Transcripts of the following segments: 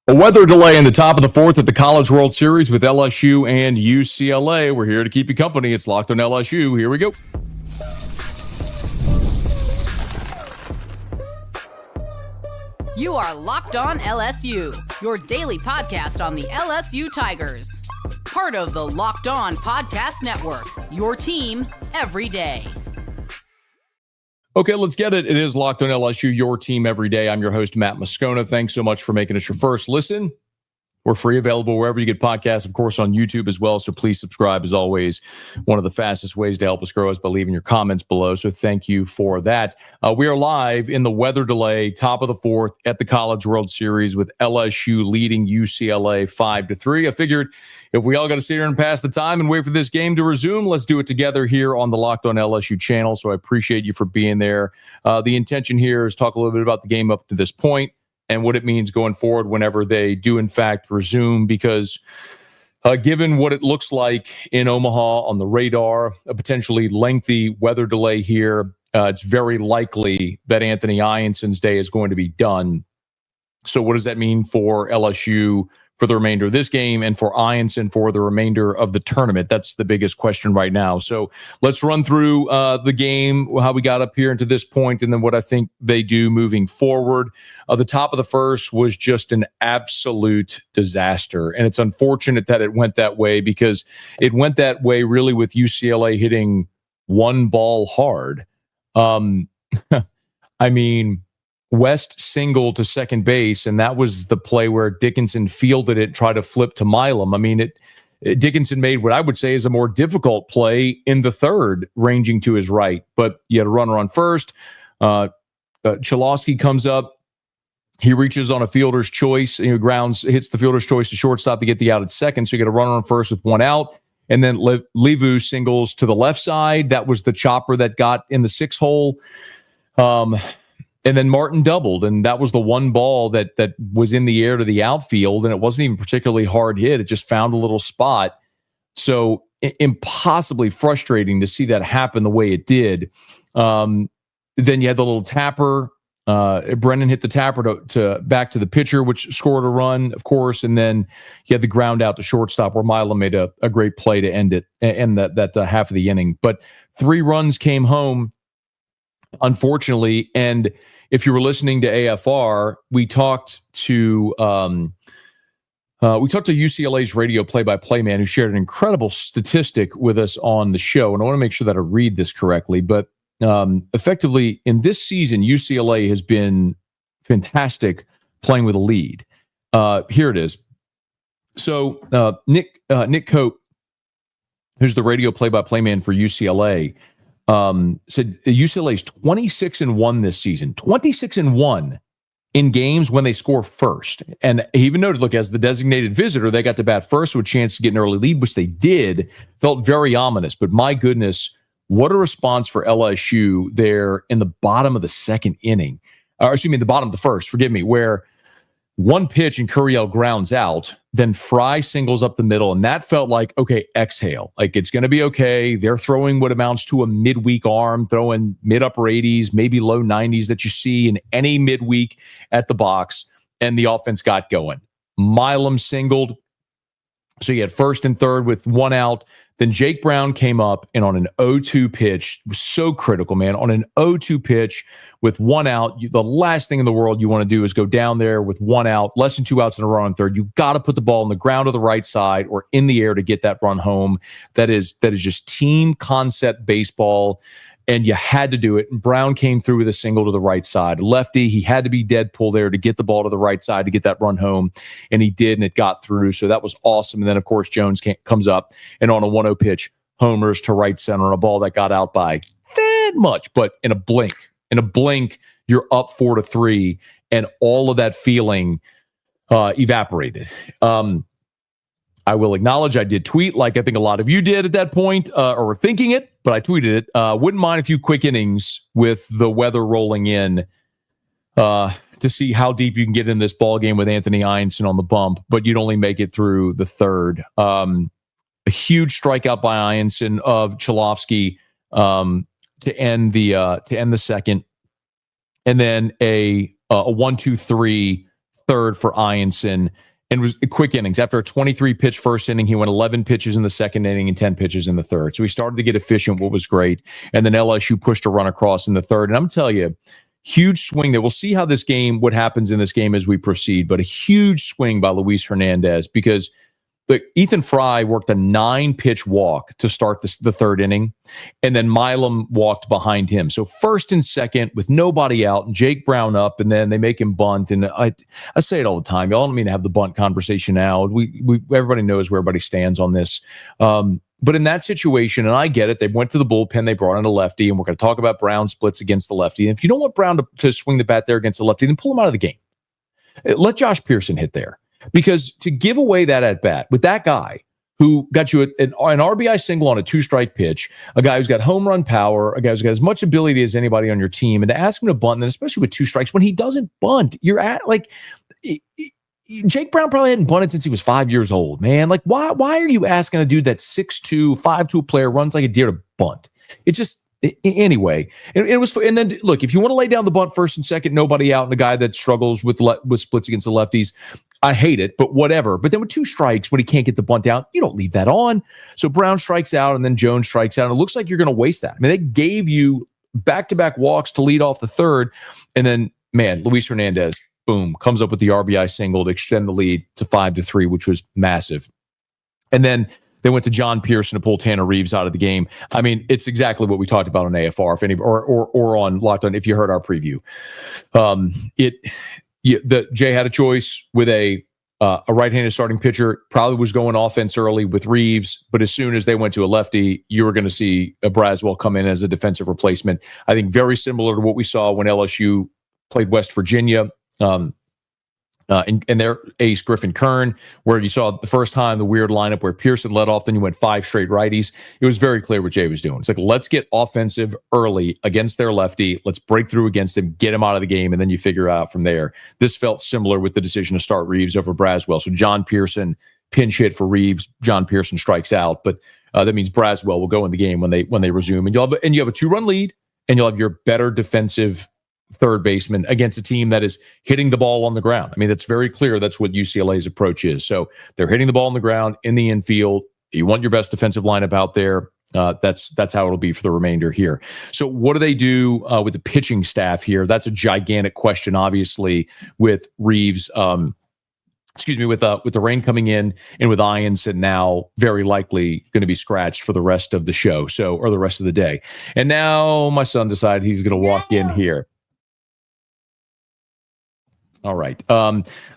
A weather delay in the top of the fourth at the College World Series with LSU and UCLA. We're here to keep you company. It's Locked on LSU. Here we go. You are Locked on LSU, your daily podcast on the LSU Tigers. Part of the Locked on Podcast Network, your team every day. Okay, let's get it. It is Locked on LSU, your team every day. I'm your host, Matt Moscona. Thanks so much for making us your first listen. We're free, available wherever you get podcasts, of course, on YouTube as well. So please subscribe, as always. One of the fastest ways to help us grow is by leaving your comments below. So thank you for that. We are live in the weather delay, top of the fourth at the College World Series with LSU leading UCLA 5-3. I figured if we all got to sit here and pass the time and wait for this game to resume, let's do it together here on the Locked on LSU channel. So I appreciate you for being there. The intention here is talk a little bit about the game up to this point and what it means going forward whenever they do, in fact, resume, because given what it looks like in Omaha on the radar, a potentially lengthy weather delay here, it's very likely that Anthony Ionson's day is going to be done. So what does that mean for LSU for the remainder of this game and for Ionson for the remainder of the tournament? That's the biggest question right now. So let's run through the game, how we got up here into this point, and then what I think they do moving forward. The top of the first was just an absolute disaster. And it's unfortunate that it went that way, because it went that way really with UCLA hitting one ball hard. I mean, West singled to second base, and that was the play where Dickinson fielded it, tried to flip to Milam. I mean, Dickinson made what I would say is a more difficult play in the third, ranging to his right. But you had a runner on first. Chalosky comes up. He reaches on a fielder's choice. Hits the fielder's choice to shortstop to get the out at second. So you get a runner on first with one out. And then Levu singles to the left side. That was the chopper that got in the six hole. And then Martin doubled, and that was the one ball that was in the air to the outfield, and it wasn't even particularly hard hit. It just found a little spot. So impossibly frustrating to see that happen the way it did. Then you had the little tapper. Brennan hit the tapper to back to the pitcher, which scored a run, of course, and then you had the ground out to shortstop where Milam made a great play to end it, and that half of the inning. But 3 runs came home, unfortunately, and if you were listening to AFR, we talked to UCLA's radio play-by-play man who shared an incredible statistic with us on the show, and I want to make sure that I read this correctly. But effectively, in this season, UCLA has been fantastic playing with a lead. Here it is. So Nick Cope, who's the radio play-by-play man for UCLA, said UCLA is 26-1 this season, 26-1 in games when they score first. And he even noted, look, as the designated visitor, they got to bat first with a chance to get an early lead, which they did. Felt very ominous, but my goodness, what a response for LSU there in the bottom of the second inning. The bottom of the first, forgive me, where one pitch and Curiel grounds out, then Fry singles up the middle, and that felt like, okay, exhale. Like, it's going to be okay. They're throwing what amounts to a midweek arm, throwing mid-upper 80s, maybe low 90s that you see in any midweek at the box, and the offense got going. Milam singled, so you had first and third with one out. Then Jake Brown came up, and on an 0-2 pitch, it was so critical, man. On an 0-2 pitch with one out, the last thing in the world you want to do is go down there with one out, less than 2 outs in a row on third. You got to put the ball on the ground to the right side or in the air to get that run home. That is just team concept baseball, and you had to do it. And Brown came through with a single to the right side. Lefty, he had to be Deadpool there to get the ball to the right side to get that run home, and he did, and it got through. So that was awesome. And then, of course, Jones comes up, and on a 1-0 pitch, homers to right center on a ball that got out by that much. But in a blink, you're up 4-3, and all of that feeling evaporated. I will acknowledge I did tweet, like I think a lot of you did at that point, or were thinking it, but I tweeted it. Wouldn't mind a few quick innings with the weather rolling in to see how deep you can get in this ball game with Anthony Ionson on the bump, but you'd only make it through the third. A huge strikeout by Ionson of Chalofsky to end the second, and then a 1-2-3 third for Ianson, and it was quick innings. After a 23-pitch first inning, he went 11 pitches in the second inning and 10 pitches in the third. So he started to get efficient, what was great. And then LSU pushed a run across in the third. And I'm telling you, huge swing there. We'll see how what happens in this game as we proceed, but a huge swing by Luis Hernandez because Ethan Fry worked a 9-pitch walk to start the third inning, and then Milam walked behind him. So first and second with nobody out, and Jake Brown up, and then they make him bunt. And I say it all the time. Y'all don't mean to have the bunt conversation now. Everybody knows where everybody stands on this. But in that situation, and I get it, they went to the bullpen, they brought in a lefty, and we're going to talk about Brown splits against the lefty. And if you don't want Brown to swing the bat there against the lefty, then pull him out of the game. Let Josh Pearson hit there. Because to give away that at bat with that guy who got you an RBI single on a 2-strike pitch, a guy who's got home run power, a guy who's got as much ability as anybody on your team, and to ask him to bunt, and then especially with 2 strikes, when he doesn't bunt, you're at like Jake Brown probably hadn't bunted since he was 5 years old, man. Like, why are you asking a dude that's 6'2", 5'2" player, runs like a deer to bunt? It just. Anyway, it was, and then look, if you want to lay down the bunt first and second, nobody out, and a guy that struggles with splits against the lefties, I hate it, but whatever. But then with 2 strikes, when he can't get the bunt out, you don't leave that on. So Brown strikes out, and then Jones strikes out. And it looks like you're going to waste that. I mean, they gave you back-to-back walks to lead off the third, and then man, Luis Hernandez, boom, comes up with the RBI single to extend the lead to 5-3, which was massive. And then they went to John Pearson to pull Tanner Reeves out of the game. I mean, it's exactly what we talked about on AFR, if any, or on Locked On, if you heard our preview. Jay had a choice with a right-handed starting pitcher, probably was going offense early with Reeves, but as soon as they went to a lefty, you were going to see a Braswell come in as a defensive replacement. I think very similar to what we saw when LSU played West Virginia. And their ace, Griffin Kern, where you saw the first time the weird lineup where Pearson led off, then you went 5 straight righties. It was very clear what Jay was doing. It's like, let's get offensive early against their lefty. Let's break through against him, get him out of the game, and then you figure out from there. This felt similar with the decision to start Reeves over Braswell. So John Pearson pinch hit for Reeves. John Pearson strikes out, but that means Braswell will go in the game when they resume. And you have a 2-run lead, and you'll have your better defensive third baseman against a team that is hitting the ball on the ground. I mean, it's very clear that's what UCLA's approach is. So they're hitting the ball on the ground in the infield. You want your best defensive lineup out there. That's how it'll be for the remainder here. So what do they do with the pitching staff here? That's a gigantic question, obviously, with Reeves. With the rain coming in and with Ianson now very likely going to be scratched for the rest of the show, or the rest of the day. And now my son decided he's going to walk in here. All right.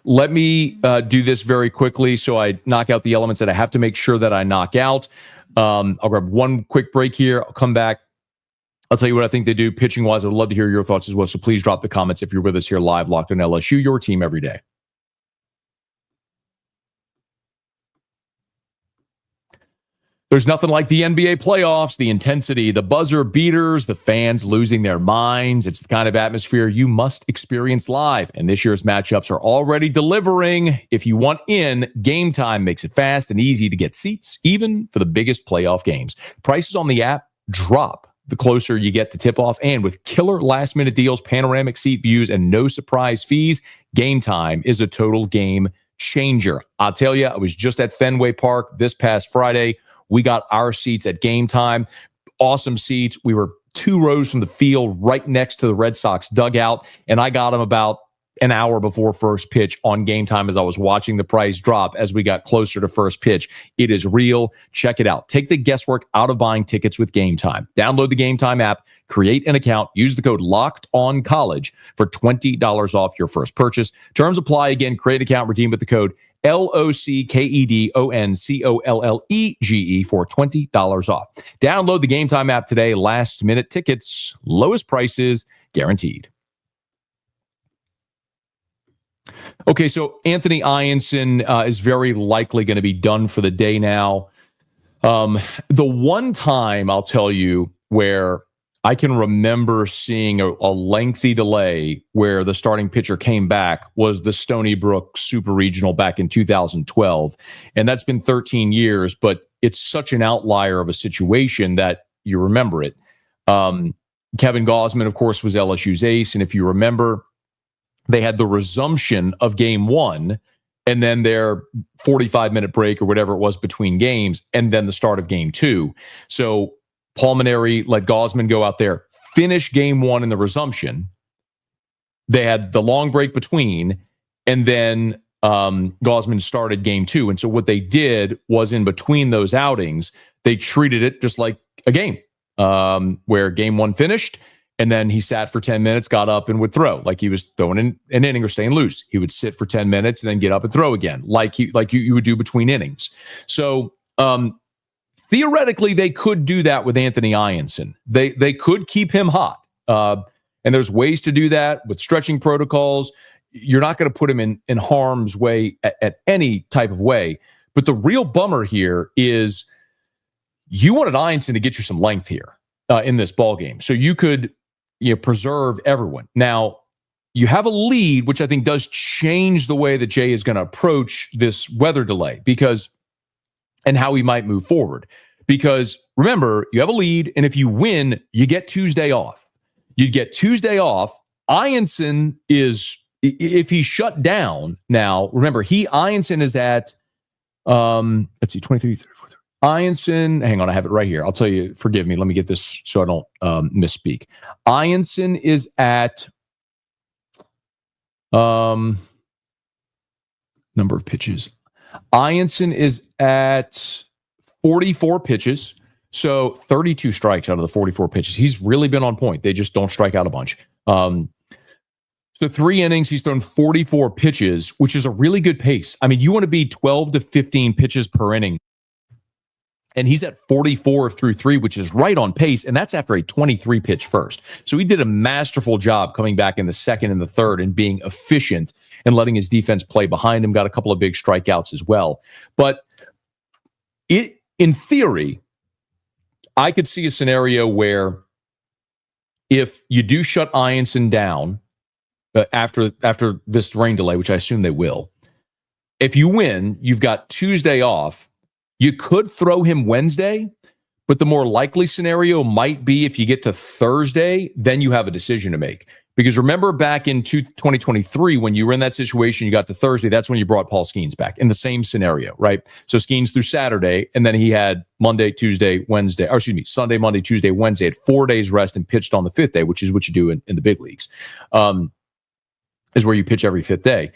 Let me do this very quickly so I knock out the elements that I have to make sure that I knock out. I'll grab one quick break here. I'll come back. I'll tell you what I think they do pitching-wise. I would love to hear your thoughts as well, so please drop the comments if you're with us here live, Locked on LSU, your team every day. There's nothing like the NBA playoffs, the intensity, the buzzer beaters, the fans losing their minds. It's the kind of atmosphere you must experience live, and this year's matchups are already delivering. If you want in, Gametime makes it fast and easy to get seats, even for the biggest playoff games. Prices on the app drop the closer you get to tip-off, and with killer last-minute deals, panoramic seat views, and no surprise fees, Gametime is a total game changer. I'll tell you, I was just at Fenway Park this past Friday. We got our seats at Gametime. Awesome seats. We were 2 rows from the field right next to the Red Sox dugout, and I got them about an hour before first pitch on Gametime as I was watching the price drop as we got closer to first pitch. It is real. Check it out. Take the guesswork out of buying tickets with Gametime. Download the Gametime app, create an account, use the code LOCKEDONCollege for $20 off your first purchase. Terms apply. Again, create an account, redeem with the code LOCKEDONCOLLEGE for $20 off. Download the Gametime app today. Last minute tickets, lowest prices guaranteed. Okay, so Anthony Ianson is very likely going to be done for the day now. The one time I'll tell you where I can remember seeing a lengthy delay where the starting pitcher came back was the Stony Brook Super Regional back in 2012. And that's been 13 years, but it's such an outlier of a situation that you remember it. Kevin Gausman, of course, was LSU's ace. And if you remember, they had the resumption of game one, and then their 45-minute break or whatever it was between games, and then the start of game two. So Pulmonary let Gaussman go out there, finish game one in the resumption. They had the long break between, and then Gaussman started game two. And so what they did was, in between those outings, they treated it just like a game, where game one finished, and then he sat for 10 minutes, got up, and would throw like he was throwing in an inning or staying loose. He would sit for 10 minutes and then get up and throw again, like you would do between innings. So theoretically, they could do that with Anthony Ianson. They could keep him hot. And there's ways to do that with stretching protocols. You're not going to put him in harm's way at any type of way. But the real bummer here is you wanted Ianson to get you some length here in this ball game, so you could preserve everyone. Now, you have a lead, which I think does change the way that Jay is going to approach this weather delay, and how he might move forward. Because remember, you have a lead, and if you win, you get Tuesday off. You'd get Tuesday off. Ianson is, if he's shut down now, remember, Ianson is at, let's see, 23, 34. Ianson, hang on, I have it right here. I'll tell you, forgive me. Let me get this so I don't misspeak. Ianson is at number of pitches. Ianson is at 44 pitches. So 32 strikes out of the 44 pitches. He's really been on point. They just don't strike out a bunch. So 3 innings, he's thrown 44 pitches, which is a really good pace. I mean, you want to be 12 to 15 pitches per inning. And he's at 44 through 3, which is right on pace. And that's after a 23 pitch first. So he did a masterful job coming back in the second and the third and being efficient and letting his defense play behind him. Got a couple of big strikeouts as well. But in theory, I could see a scenario where if you do shut Ianson down after this rain delay, which I assume they will, if you win, you've got Tuesday off. You could throw him Wednesday, but the more likely scenario might be if you get to Thursday, then you have a decision to make. Because remember back in 2023, when you were in that situation, you got to Thursday, that's when you brought Paul Skeens back in the same scenario, right? So Skeens through Saturday, and then he had Sunday, Monday, Tuesday, Wednesday, had 4 days rest and pitched on the 5th day, which is what you do in the big leagues, is where you pitch every 5th day.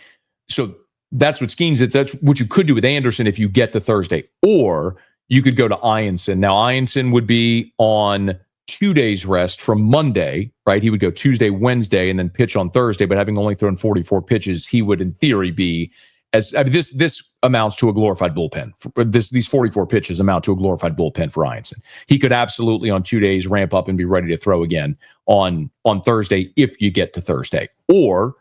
So that's what Skeens did. That's what you could do with Anderson if you get to Thursday. Or you could go to Ianson. Now, Ianson would be on 2 days rest from Monday, right? He would go Tuesday, Wednesday, and then pitch on Thursday. But having only thrown 44 pitches, he would, in theory, be this amounts to a glorified bullpen. These 44 pitches amount to a glorified bullpen for Ianson. He could absolutely on 2 days ramp up and be ready to throw again on Thursday if you get to Thursday. Or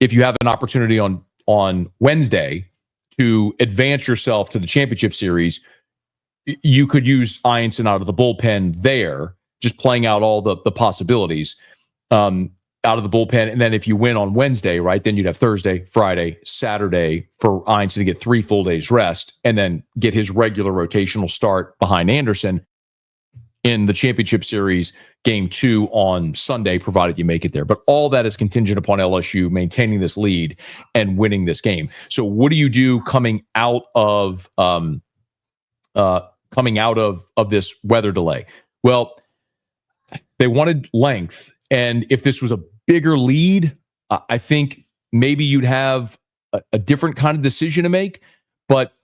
if you have an opportunity on Wednesday to advance yourself to the championship series, you could use Ianson out of the bullpen there, just playing out all the possibilities out of the bullpen. And then if you win on Wednesday, right, then you'd have Thursday, Friday, Saturday for Ianson to get 3 full days rest and then get his regular rotational start behind Anderson in the championship series game 2 on Sunday, provided you make it there. But all that is contingent upon LSU maintaining this lead and winning this game. So what do you do coming out of this weather delay? Well, they wanted length. And if this was a bigger lead, I think maybe you'd have a different kind of decision to make. But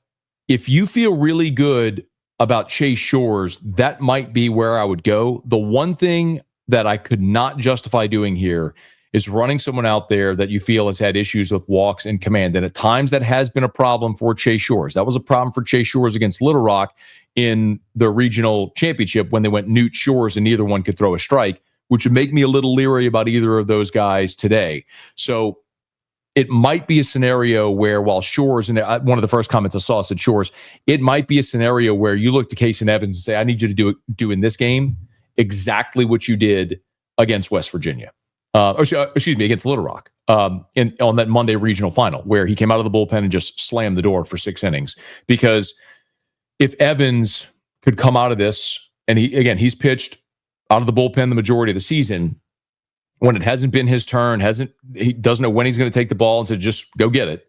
if you feel really good about Chase Shores, that might be where I would go. The one thing that I could not justify doing here is running someone out there that you feel has had issues with walks and command. And at times that has been a problem for Chase Shores. That was a problem for Chase Shores against Little Rock in the regional championship when they went Newt Shores and neither one could throw a strike, which would make me a little leery about either of those guys today. So it might be a scenario where while Shores, and one of the first comments I saw said Shores, it might be a scenario where you look to Casey Evans and say, I need you to do in this game exactly what you did against West Virginia. Against Little Rock on that Monday regional final, where he came out of the bullpen and just slammed the door for 6 innings. Because if Evans could come out of this, and he's pitched out of the bullpen the majority of the season, when it hasn't been his turn, he doesn't know when he's going to take the ball and said, just go get it.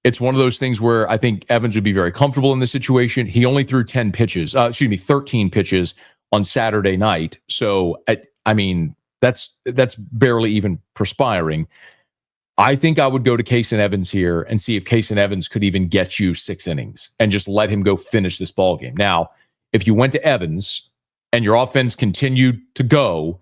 It's one of those things where I think Evans would be very comfortable in this situation. He only threw 13 pitches on Saturday night. So, I mean, that's barely even perspiring. I think I would go to Kason Evans here and see if Kason Evans could even get you 6 innings and just let him go finish this ball game. Now, if you went to Evans and your offense continued to go,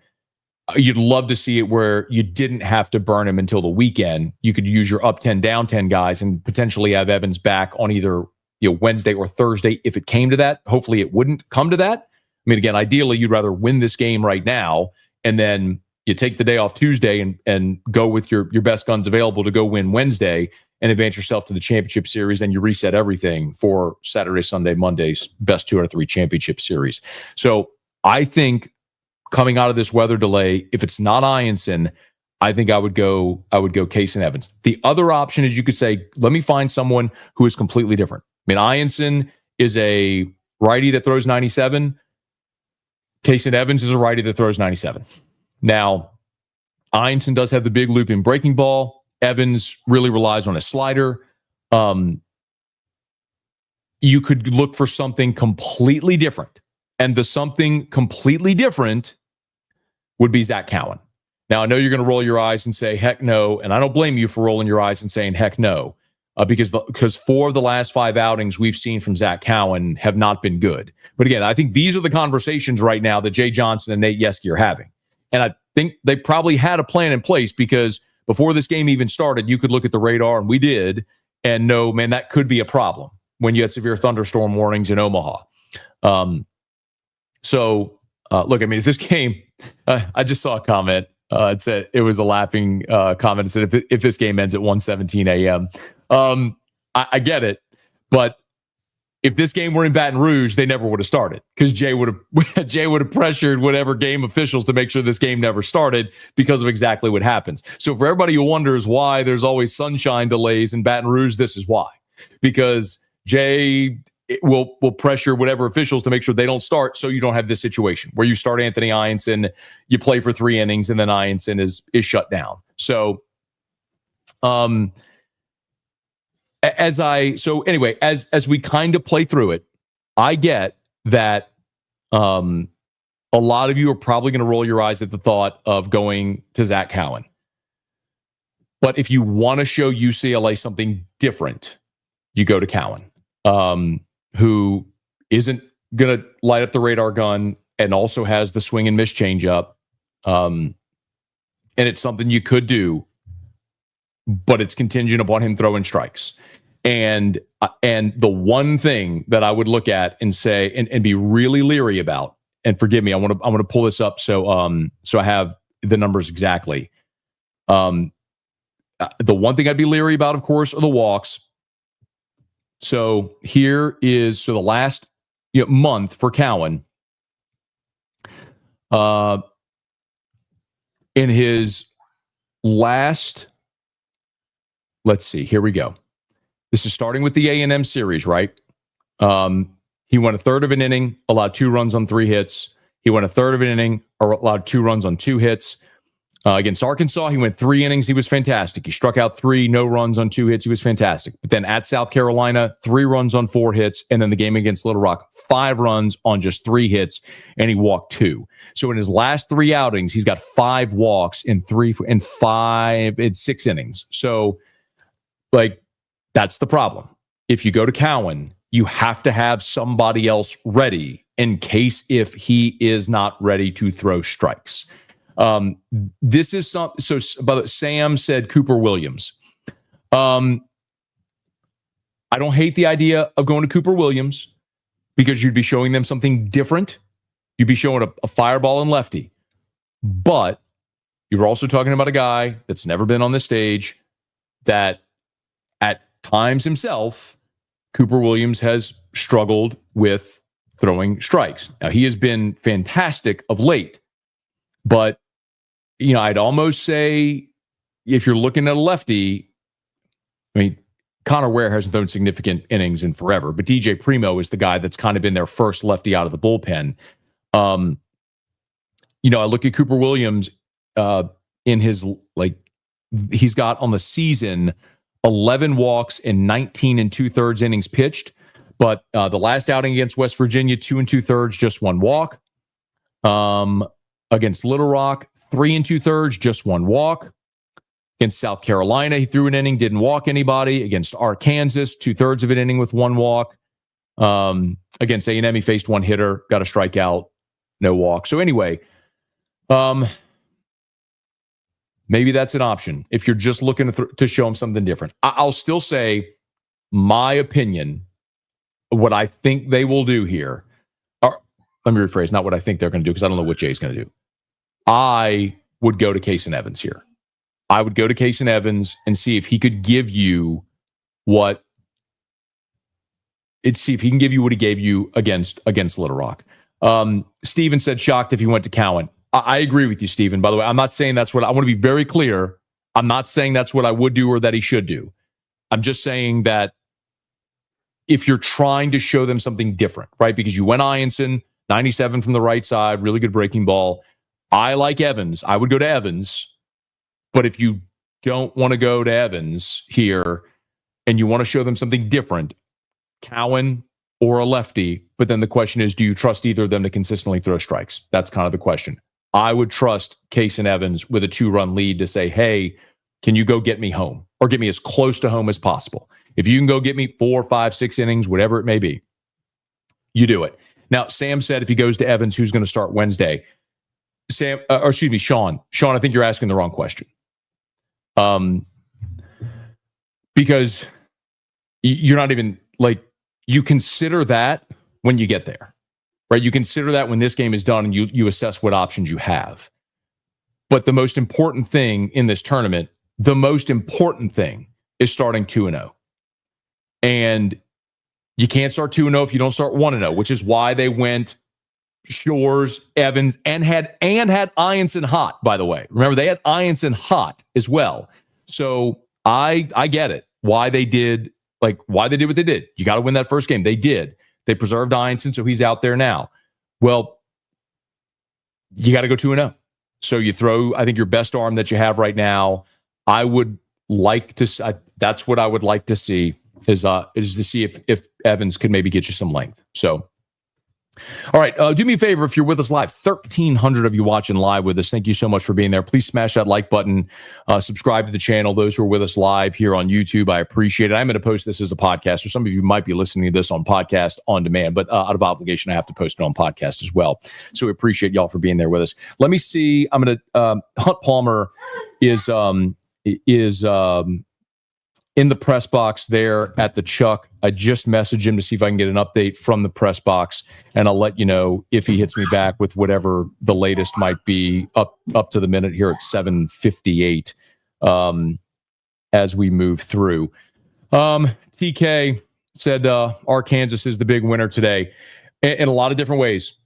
you'd love to see it where you didn't have to burn him until the weekend. You could use your up 10, down 10 guys and potentially have Evans back on either Wednesday or Thursday if it came to that. Hopefully it wouldn't come to that. I mean, again, ideally, you'd rather win this game right now, and then you take the day off Tuesday and go with your best guns available to go win Wednesday and advance yourself to the championship series, and you reset everything for Saturday, Sunday, Monday's best 2 out of 3 championship series. So I think coming out of this weather delay, if it's not Ianson, I think I would go Kason Evans. The other option is you could say, let me find someone who is completely different. I mean, Ianson is a righty that throws 97. Kason Evans is a righty that throws 97. Now, Ianson does have the big looping breaking ball. Evans really relies on a slider. You could look for something completely different. And the something completely different would be Zach Cowan. Now, I know you're going to roll your eyes and say, heck no. And I don't blame you for rolling your eyes and saying, heck no. Because 4 of the last 5 outings we've seen from Zach Cowan have not been good. But again, I think these are the conversations right now that Jay Johnson and Nate Yeske are having. And I think they probably had a plan in place because before this game even started, you could look at the radar, and we did, and know, man, that could be a problem when you had severe thunderstorm warnings in Omaha. Look, I mean, if this game, I just saw a comment. It said it was a laughing comment. It said if this game ends at 1:17 a.m. I get it, but if this game were in Baton Rouge, they never would have started because Jay would have pressured whatever game officials to make sure this game never started because of exactly what happens. So for everybody who wonders why there's always sunshine delays in Baton Rouge, this is why, because Jay will pressure whatever officials to make sure they don't start, so you don't have this situation where you start Anthony Ianson, you play for 3 innings, and then Ianson is shut down. So, as we kind of play through it, I get that a lot of you are probably going to roll your eyes at the thought of going to Zach Cowan. But if you want to show UCLA something different, you go to Cowan. Who isn't going to light up the radar gun and also has the swing and miss changeup. And it's something you could do, but it's contingent upon him throwing strikes. And the one thing that I would look at and say, and be really leery about, and forgive me, I want to pull this up so I have the numbers exactly. The one thing I'd be leery about, of course, are the walks. So here is the last month for Cowan. In his last, let's see, here we go. This is starting with the A&M series, right? He went a third of an inning, allowed 2 runs on 3 hits. He went a third of an inning, or allowed 2 runs on 2 hits. Against Arkansas, he went 3 innings. He was fantastic. He struck out 3, no runs on 2 hits. He was fantastic. But then at South Carolina, 3 runs on 4 hits. And then the game against Little Rock, 5 runs on just 3 hits. And he walked 2. So in his last 3 outings, he's got 5 walks in 6 innings. So, that's the problem. If you go to Cowan, you have to have somebody else ready in case if he is not ready to throw strikes. This is but Sam said Cooper Williams. I don't hate the idea of going to Cooper Williams because you'd be showing them something different. You'd be showing a fireball and lefty, but you're also talking about a guy that's never been on this stage that at times himself, Cooper Williams has struggled with throwing strikes. Now he has been fantastic of late, but I'd almost say if you're looking at a lefty, I mean, Connor Ware hasn't thrown significant innings in forever, but DJ Primo is the guy that's kind of been their first lefty out of the bullpen. I look at Cooper Williams. in his, he's got on the season 11 walks and 19 2/3 innings pitched. But the last outing against West Virginia, 2 2/3, just one walk. Against Little Rock, 3 2/3, just one walk. Against South Carolina, he threw an inning, didn't walk anybody. Against Arkansas, 2/3 of an inning with one walk. Against A&M, he faced one hitter, got a strikeout, no walk. So anyway, maybe that's an option if you're just looking to show him something different. I'll still say my opinion, what I think they will do here. Or, let me rephrase, not what I think they're going to do, because I don't know what Jay's going to do. I would go to Case and Evans here. I would go to Case and Evans and see if he could give you what he gave you against Little Rock. Steven said shocked if he went to Cowan. I agree with you, Steven. By the way, I'm not saying that's what I want to be very clear. I'm not saying that's what I would do or that he should do. I'm just saying that if you're trying to show them something different, right? Because you went Ianson, 97 from the right side, really good breaking ball. I like Evans. I would go to Evans. But if you don't want to go to Evans here and you want to show them something different, Cowan or a lefty, but then the question is, do you trust either of them to consistently throw strikes? That's kind of the question. I would trust Case and Evans with a 2-run lead to say, hey, can you go get me home or get me as close to home as possible? If you can go get me 4, 5, 6 innings, whatever it may be, you do it. Now, Sam said if he goes to Evans, who's going to start Wednesday? Sean, I think you're asking the wrong question. Because you're not even you consider that when you get there, right? You consider that when this game is done and you assess what options you have. But the most important thing in this tournament, is starting 2-0. And you can't start 2-0 if you don't start 1-0, which is why they went Shores, Evans, and had Ianson hot, by the way. Remember, they had Ianson hot as well. So I get it. Why they did what they did. You got to win that first game. They did. They preserved Ianson, so he's out there now. Well, you got to go 2-0. So you throw, I think, your best arm that you have right now. I would like to. That's what I would like to see is to see if Evans could maybe get you some length. So. All right, do me a favor if you're with us live. 1,300 of you watching live with us. Thank you so much for being there. Please smash that like button. Subscribe to the channel. Those who are with us live here on YouTube, I appreciate it. I'm going to post this as a podcast, or some of you might be listening to this on podcast on demand, but out of obligation, I have to post it on podcast as well. So we appreciate y'all for being there with us. Let me see. I'm going to Hunt Palmer is in the press box there at the Chuck. I just messaged him to see if I can get an update from the press box, and I'll let you know if he hits me back with whatever the latest might be up to the minute here at 7:58 as we move through. TK said Arkansas is the big winner today in a lot of different ways.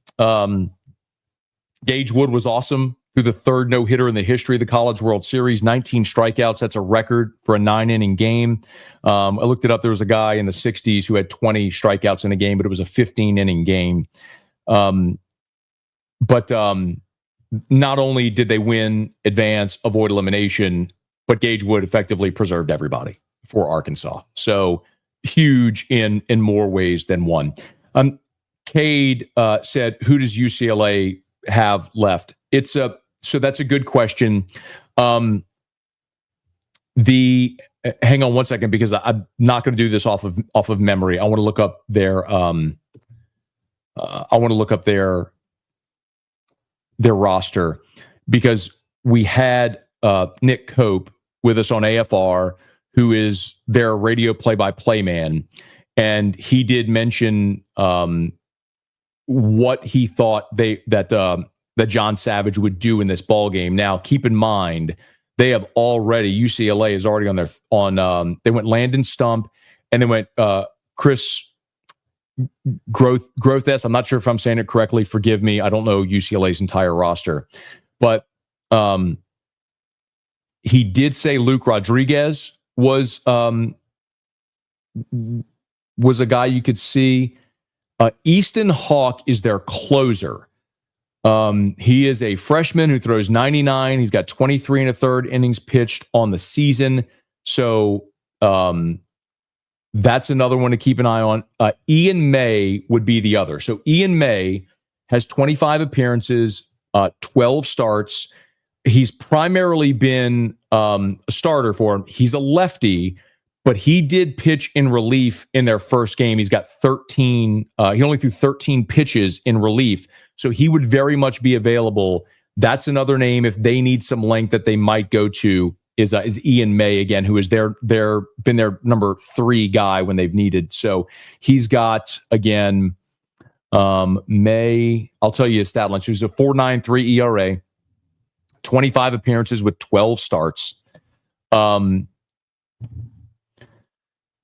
Gage Wood was awesome. Through the third no-hitter in the history of the College World Series, 19 strikeouts. That's a record for a 9-inning game. I looked it up. There was a guy in the 60s who had 20 strikeouts in a game, but it was a 15-inning game. But not only did they win, advance, avoid elimination, but Gage Wood effectively preserved everybody for Arkansas. So huge in more ways than one. Cade said, who does UCLA have left? So that's a good question. Hang on one second, because I'm not going to do this off of memory. I want to look up their roster, because we had Nick Cope with us on AFR, who is their radio play-by-play man, and he did mention what he thought that John Savage would do in this ball game. Now, keep in mind, UCLA is already they went Landon Stump, and they went Chris Grothes. I'm not sure if I'm saying it correctly. Forgive me. I don't know UCLA's entire roster, but he did say Luke Rodriguez was a guy you could see. Easton Hawk is their closer. He is a freshman who throws 99. He's got 23 and a third innings pitched on the season. So that's another one to keep an eye on. Ian May would be the other. So Ian May has 25 appearances, 12 starts. He's primarily been a starter for him. He's a lefty, but he did pitch in relief in their first game. He's got 13. He only threw 13 pitches in relief. So he would very much be available. That's another name if they need some length that they might go to is Ian May again, who is been their number 3 guy when they've needed. So he's got again May. I'll tell you his stat line. So he's a 4.93 ERA, 25 appearances with 12 starts.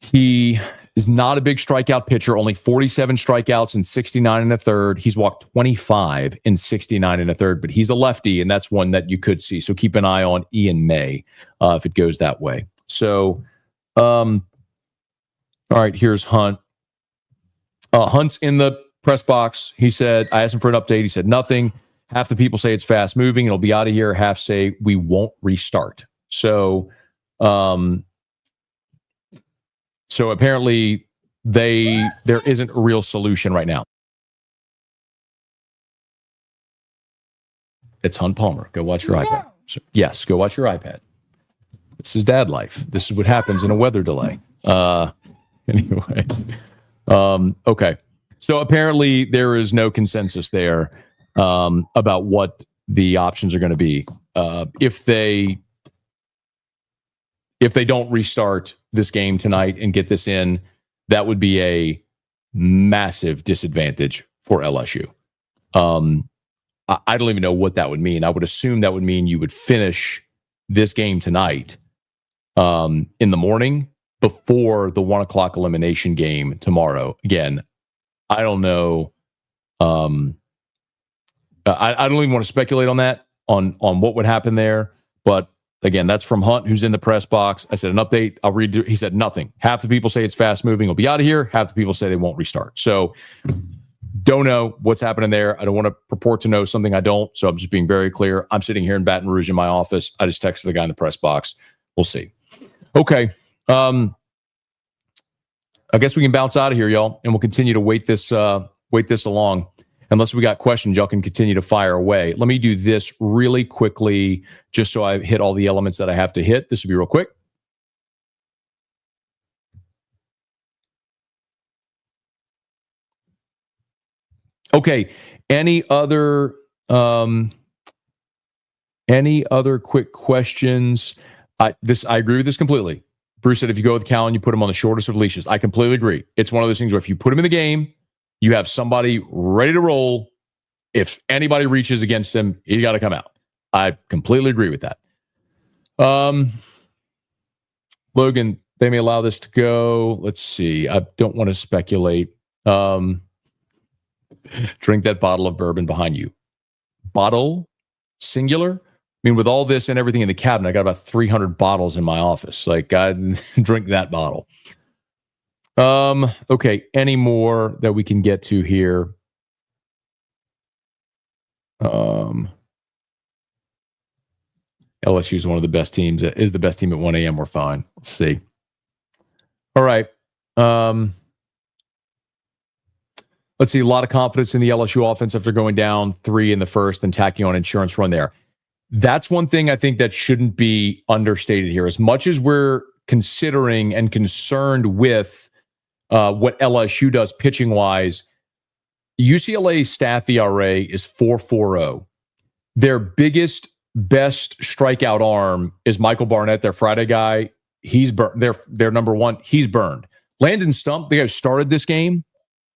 He is not a big strikeout pitcher, only 47 strikeouts in 69 and a third. He's walked 25 in 69 and a third, but he's a lefty, and that's one that you could see. So keep an eye on Ian May if it goes that way. So, all right, here's Hunt. Hunt's in the press box. He said, I asked him for an update. He said, nothing. Half the people say it's fast moving. It'll be out of here. Half say we won't restart. So, so apparently there isn't a real solution right now. It's Hunt Palmer. Go watch your iPad. So, yes, go watch your iPad. This is dad life. This is what happens in a weather delay. Anyway. Okay. So apparently there is no consensus there about what the options are going to be. If they don't restart this game tonight and get this in, that would be a massive disadvantage for LSU. I don't even know what that would mean. I would assume that would mean you would finish this game tonight in the morning before the 1:00 elimination game tomorrow. Again, I don't know. I don't even want to speculate on that, on what would happen there. But again, that's from Hunt, who's in the press box. I said an update. I'll read. He said nothing. Half the people say it's fast moving. It'll be out of here. Half the people say they won't restart. So don't know what's happening there. I don't want to purport to know something I don't. So I'm just being very clear. I'm sitting here in Baton Rouge in my office. I just texted the guy in the press box. We'll see. Okay. I guess we can bounce out of here, y'all, and we'll continue to wait this along. Unless we got questions, y'all can continue to fire away. Let me do this really quickly, just so I hit all the elements that I have to hit. This will be real quick. Okay. Any other quick questions? I agree with this completely. Bruce said if you go with Callan, you put him on the shortest of leashes. I completely agree. It's one of those things where if you put him in the game, you have somebody ready to roll. If anybody reaches against him, he got to come out. I completely agree with that. Logan, they may allow this to go. Let's see. I don't want to speculate. Drink that bottle of bourbon behind you. Bottle? Singular? I mean, with all this and everything in the cabinet, I got about 300 bottles in my office. Like, I drink that bottle. Okay, any more that we can get to here? LSU is one of the best teams. It is the best team at 1 a.m. We're fine. Let's see. All right. Let's see. A lot of confidence in the LSU offense after going down 3 in the first and tacking on insurance run there. That's one thing I think that shouldn't be understated here. As much as we're considering and concerned with what LSU does pitching-wise, UCLA's staff ERA is 4.40. Their biggest, best strikeout arm is Michael Barnett, their Friday guy. He's burned. They're number one. He's burned. Landon Stump, the guy who started this game,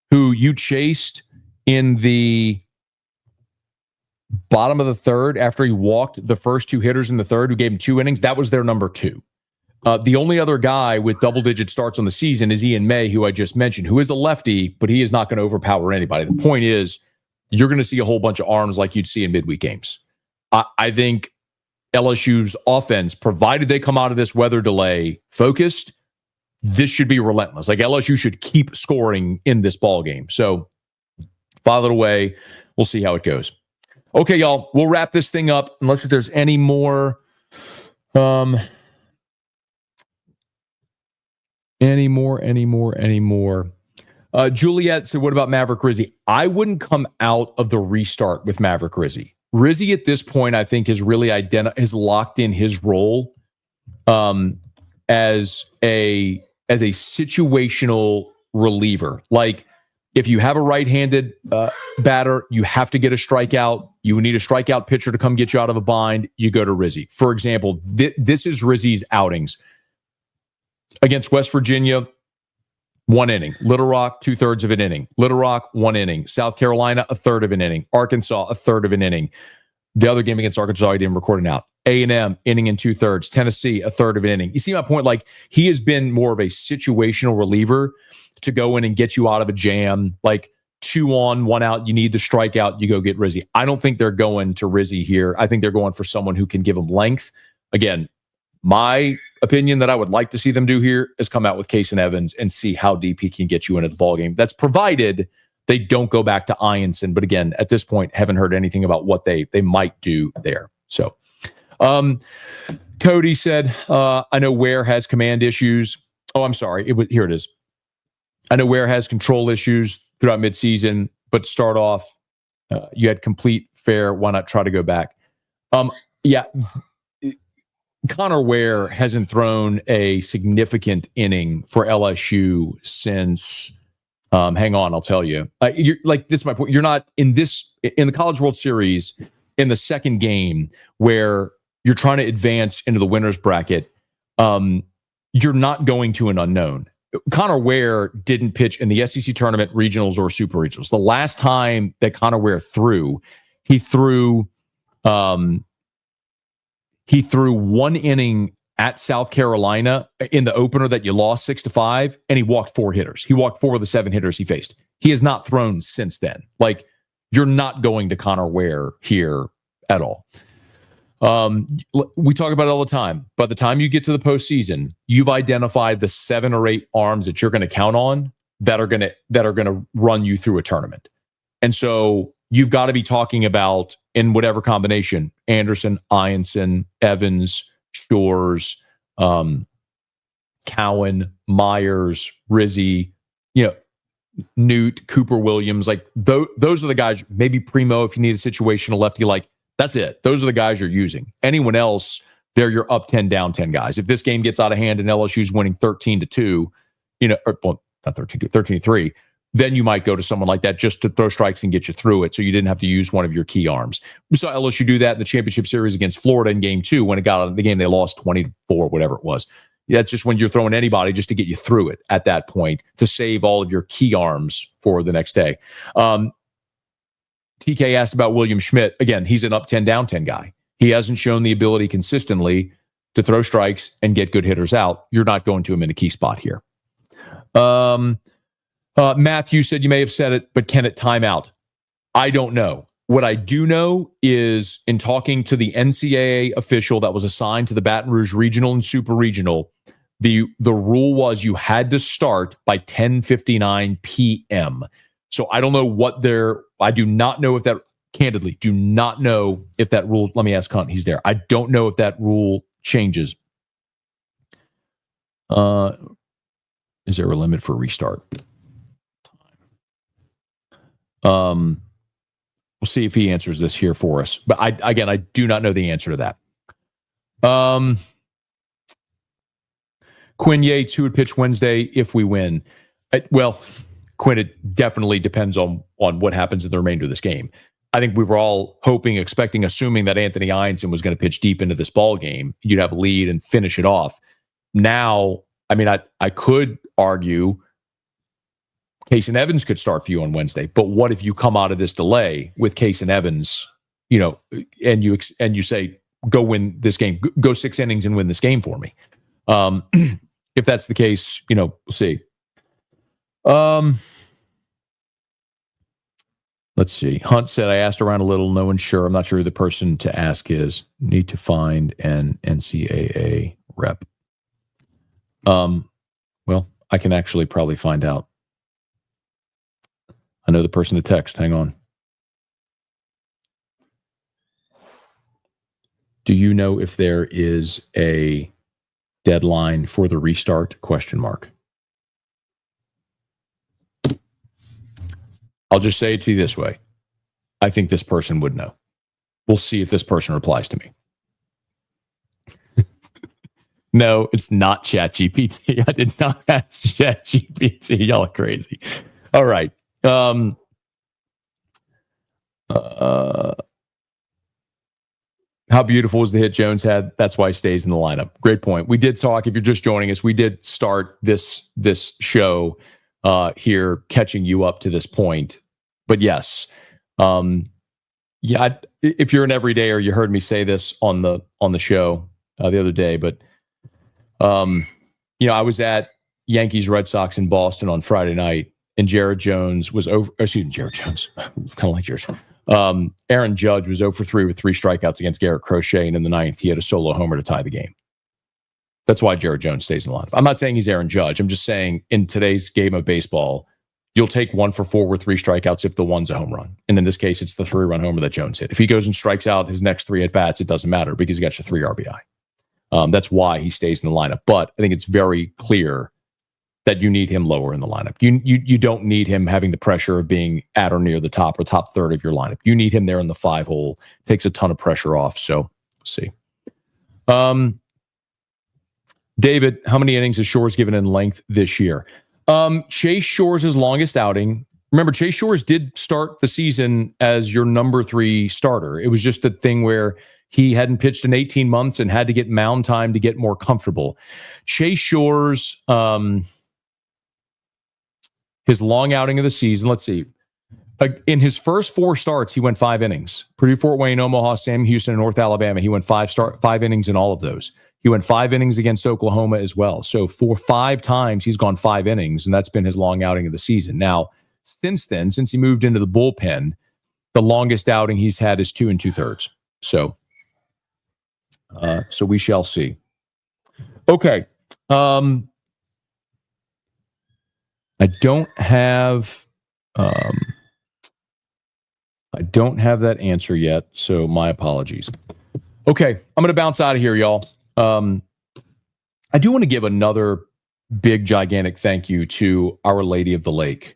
who you chased in the bottom of the third after he walked the first 2 hitters in the third, who gave him 2 innings, that was their number 2. The only other guy with double-digit starts on the season is Ian May, who I just mentioned, who is a lefty, but he is not going to overpower anybody. The point is, you're going to see a whole bunch of arms like you'd see in midweek games. I think LSU's offense, provided they come out of this weather delay focused, this should be relentless. Like, LSU should keep scoring in this ball game. So, file it away. We'll see how it goes. Okay, y'all, we'll wrap this thing up unless if there's any more. Any more. Juliet said, what about Maverick Rizzi? I wouldn't come out of the restart with Maverick Rizzi. Rizzi at this point, I think, has really has locked in his role as a situational reliever. Like, if you have a right-handed batter, you have to get a strikeout. You need a strikeout pitcher to come get you out of a bind. You go to Rizzi. For example, this is Rizzi's outings. Against West Virginia, 1 inning. Little Rock, 2/3 of an inning. Little Rock, 1 inning. South Carolina, 1/3 of an inning. Arkansas, 1/3 of an inning. The other game against Arkansas, he didn't record an out. A&M, inning and 2/3. Tennessee, 1/3 of an inning. You see my point? Like, he has been more of a situational reliever to go in and get you out of a jam. Like, 2 on, 1 out, you need the strikeout, you go get Rizzi. I don't think they're going to Rizzi here. I think they're going for someone who can give them length. Again, my opinion that I would like to see them do here is come out with Case and Evans and see how deep he can get you into the ballgame. That's provided they don't go back to Ianson. But again, at this point, haven't heard anything about what they might do there. So Cody said, I know Ware has command issues. Oh, I'm sorry. Here it is. I know Ware has control issues throughout midseason, but to start off, you had complete fair. Why not try to go back? Yeah. Connor Ware hasn't thrown a significant inning for LSU since, hang on, I'll tell you. You're, like, this is my point. You're not in the College World Series in the second game where you're trying to advance into the winner's bracket. You're not going to an unknown. Connor Ware didn't pitch in the SEC tournament, regionals, or super regionals. The last time that Connor Ware threw, he threw 1 inning at South Carolina in the opener that you lost 6-5, and he walked 4 hitters. He walked 4 of the 7 hitters he faced. He has not thrown since then. Like, you're not going to Connor Ware here at all. We talk about it all the time. By the time you get to the postseason, you've identified the 7 or 8 arms that you're going to count on that are going to run you through a tournament. And so you've got to be talking about, in whatever combination, Anderson, Ianson, Evans, Shores, Cowan, Myers, Rizzi, Newt, Cooper Williams. Like, those are the guys. Maybe Primo if you need a situational lefty. Like, that's it. Those are the guys you're using. Anyone else, they're your up 10, down 10 guys. If this game gets out of hand and LSU's winning 13-2, not 13-2, 13-3, then you might go to someone like that just to throw strikes and get you through it, so you didn't have to use one of your key arms. We saw LSU do that in the championship series against Florida in game 2 when it got out of the game. They lost 24, whatever it was. That's just when you're throwing anybody just to get you through it at that point to save all of your key arms for the next day. TK asked about William Schmidt. Again, he's an up 10, down 10 guy. He hasn't shown the ability consistently to throw strikes and get good hitters out. You're not going to him in a key spot here. Matthew said, you may have said it, but can it time out? I don't know. What I do know is, in talking to the NCAA official that was assigned to the Baton Rouge Regional and Super Regional, the rule was you had to start by 10:59 p.m. So I don't know I do not know if that, candidly, do not know if that rule, let me ask Hunt, he's there. I don't know if that rule changes. Is there a limit for restart? We'll see if he answers this here for us. But I do not know the answer to that. Quinn Yates, who would pitch Wednesday if we win? Quinn, it definitely depends on what happens in the remainder of this game. I think we were all hoping, expecting, assuming that Anthony Ianson was going to pitch deep into this ball game. You'd have a lead and finish it off. Now, I mean, I could argue Case and Evans could start for you on Wednesday, but what if you come out of this delay with Case and Evans, and you say, go win this game, go 6 innings and win this game for me? If that's the case, we'll see. Let's see. Hunt said, I asked around a little. No one's sure. I'm not sure who the person to ask is. Need to find an NCAA rep. Well, I can actually probably find out. I know the person to text. Hang on. Do you know if there is a deadline for the restart? ? I'll just say it to you this way. I think this person would know. We'll see if this person replies to me. No, it's not ChatGPT. I did not ask ChatGPT. Y'all are crazy. All right. How beautiful was the hit Jones had? That's why he stays in the lineup. Great point. We did talk, if you're just joining us, we did start this show here, catching you up to this point. But yes, if you're an everydayer, you heard me say this on the show the other day. But I was at Yankees Red Sox in Boston on Friday night, and Jared Jones was over. Excuse me, Jared Jones, kind of like yours. Aaron Judge was 0 for 3 with 3 strikeouts against Garrett Crochet, and in the 9th, he had a solo homer to tie the game. That's why Jared Jones stays in the lineup. I'm not saying he's Aaron Judge. I'm just saying in today's game of baseball, you'll take 1 for 4 with 3 strikeouts if the one's a home run. And in this case, it's the 3-run homer that Jones hit. If he goes and strikes out his next 3 at-bats, it doesn't matter because he got you 3 RBI. That's why he stays in the lineup. But I think it's very clear that you need him lower in the lineup. You don't need him having the pressure of being at or near the top or top third of your lineup. You need him there in the 5 hole. Takes a ton of pressure off. So we'll see. David, how many innings has Shores given in length this year? Chase Shores' longest outing. Remember, Chase Shores did start the season as your number 3 starter. It was just a thing where he hadn't pitched in 18 months and had to get mound time to get more comfortable. Chase Shores, his long outing of the season, let's see. In his first 4 starts, he went 5 innings. Purdue, Fort Wayne, Omaha, Sam Houston, and North Alabama. He went 5 innings in all of those. He went 5 innings against Oklahoma as well. So for 5 times, he's gone 5 innings, and that's been his long outing of the season. Now, since then, since he moved into the bullpen, the longest outing he's had is 2 2/3. So we shall see. Okay. I don't have that answer yet, so my apologies. Okay, I'm going to bounce out of here, y'all. I do want to give another big, gigantic thank you to Our Lady of the Lake,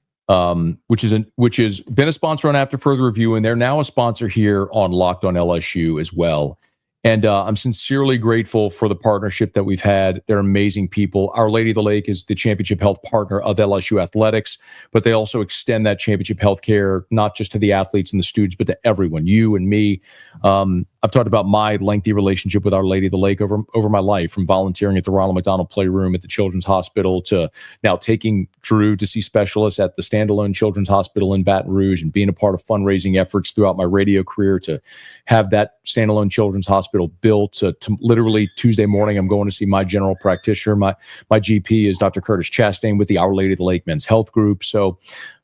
which has been a sponsor on After Further Review, and they're now a sponsor here on Locked on LSU as well. And I'm sincerely grateful for the partnership that we've had. They're amazing people. Our Lady of the Lake is the championship health partner of LSU Athletics, but they also extend that championship health care not just to the athletes and the students, but to everyone, you and me. I've talked about my lengthy relationship with Our Lady of the Lake over my life, from volunteering at the Ronald McDonald Playroom at the Children's Hospital to now taking Drew to see specialists at the standalone Children's Hospital in Baton Rouge and being a part of fundraising efforts throughout my radio career to have that standalone Children's Hospital built to literally Tuesday morning, I'm going to see my general practitioner. My GP is Dr. Curtis Chastain with the Our Lady of the Lake Men's Health Group. So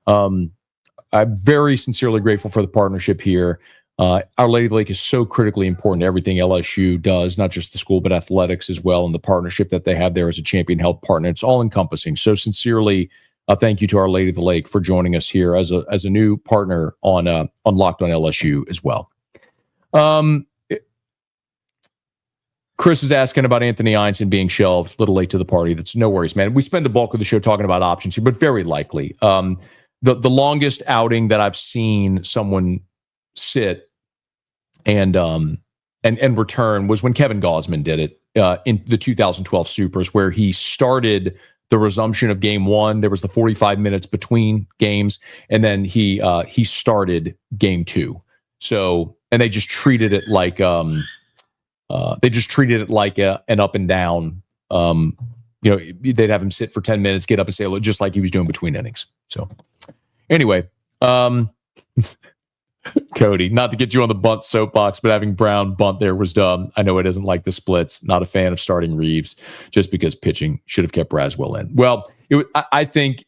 I'm very sincerely grateful for the partnership here. Our Lady of the Lake is so critically important to everything LSU does, not just the school, but athletics as well, and the partnership that they have there as a champion health partner. It's all encompassing. So sincerely, thank you to Our Lady of the Lake for joining us here as a new partner on Locked on LSU as well. Chris is asking about Anthony Einstein being shelved. A little late to the party. That's no worries, man. We spend the bulk of the show talking about options here, but very likely. The longest outing that I've seen someone sit and return was when Kevin Gausman did it in the 2012 Supers, where he started the resumption of game 1. There was the 45 minutes between games, and then he started game 2. So, and they just treated it like an up and down. They'd have him sit for 10 minutes, get up and say hello, just like he was doing between innings. So anyway, Cody, not to get you on the bunt soapbox, but having Brown bunt there was dumb. I know it isn't like the splits. Not a fan of starting Reeves just because pitching should have kept Braswell in. Well, I think,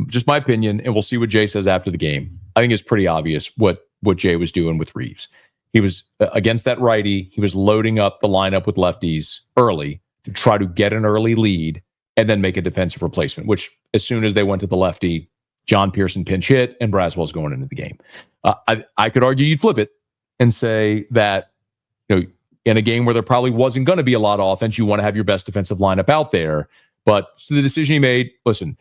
just my opinion, and we'll see what Jay says after the game. I think it's pretty obvious what Jay was doing with Reeves. He was against that righty. He was loading up the lineup with lefties early to try to get an early lead and then make a defensive replacement, which as soon as they went to the lefty, John Pearson pinch hit and Braswell's going into the game. I could argue you'd flip it and say that in a game where there probably wasn't going to be a lot of offense. You want to have your best defensive lineup out there. But so the decision he made, listen,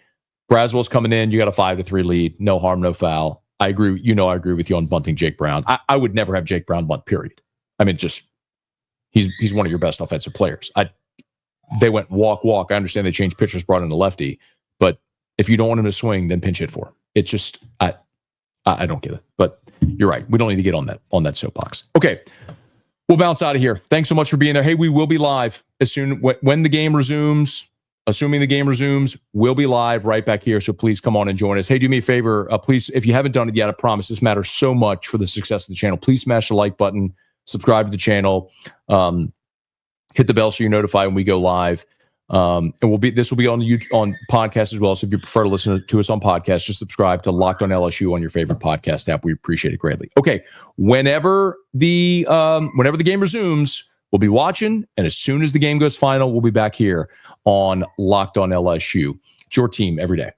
Braswell's coming in. You got a 5-3 lead. No harm, no foul. I agree. I agree with you on bunting Jake Brown. I would never have Jake Brown bunt, period. I mean, just he's one of your best offensive players. They went walk. I understand they changed pitchers, brought in a lefty. But if you don't want him to swing, then pinch hit for him. It's just, I don't get it. But you're right. We don't need to get on that soapbox. Okay. We'll bounce out of here. Thanks so much for being there. Hey, we will be live as soon when the game resumes. Assuming the game resumes, we'll be live right back here. So please come on and join us. Hey, do me a favor. Please, if you haven't done it yet, I promise this matters so much for the success of the channel. Please smash the like button, subscribe to the channel, hit the bell so you're notified when we go live. And this will be on podcast as well. So if you prefer to listen to us on podcast, just subscribe to Locked on LSU on your favorite podcast app. We appreciate it greatly. Okay, whenever the game resumes, we'll be watching, and as soon as the game goes final, we'll be back here on Locked on LSU. It's your team every day.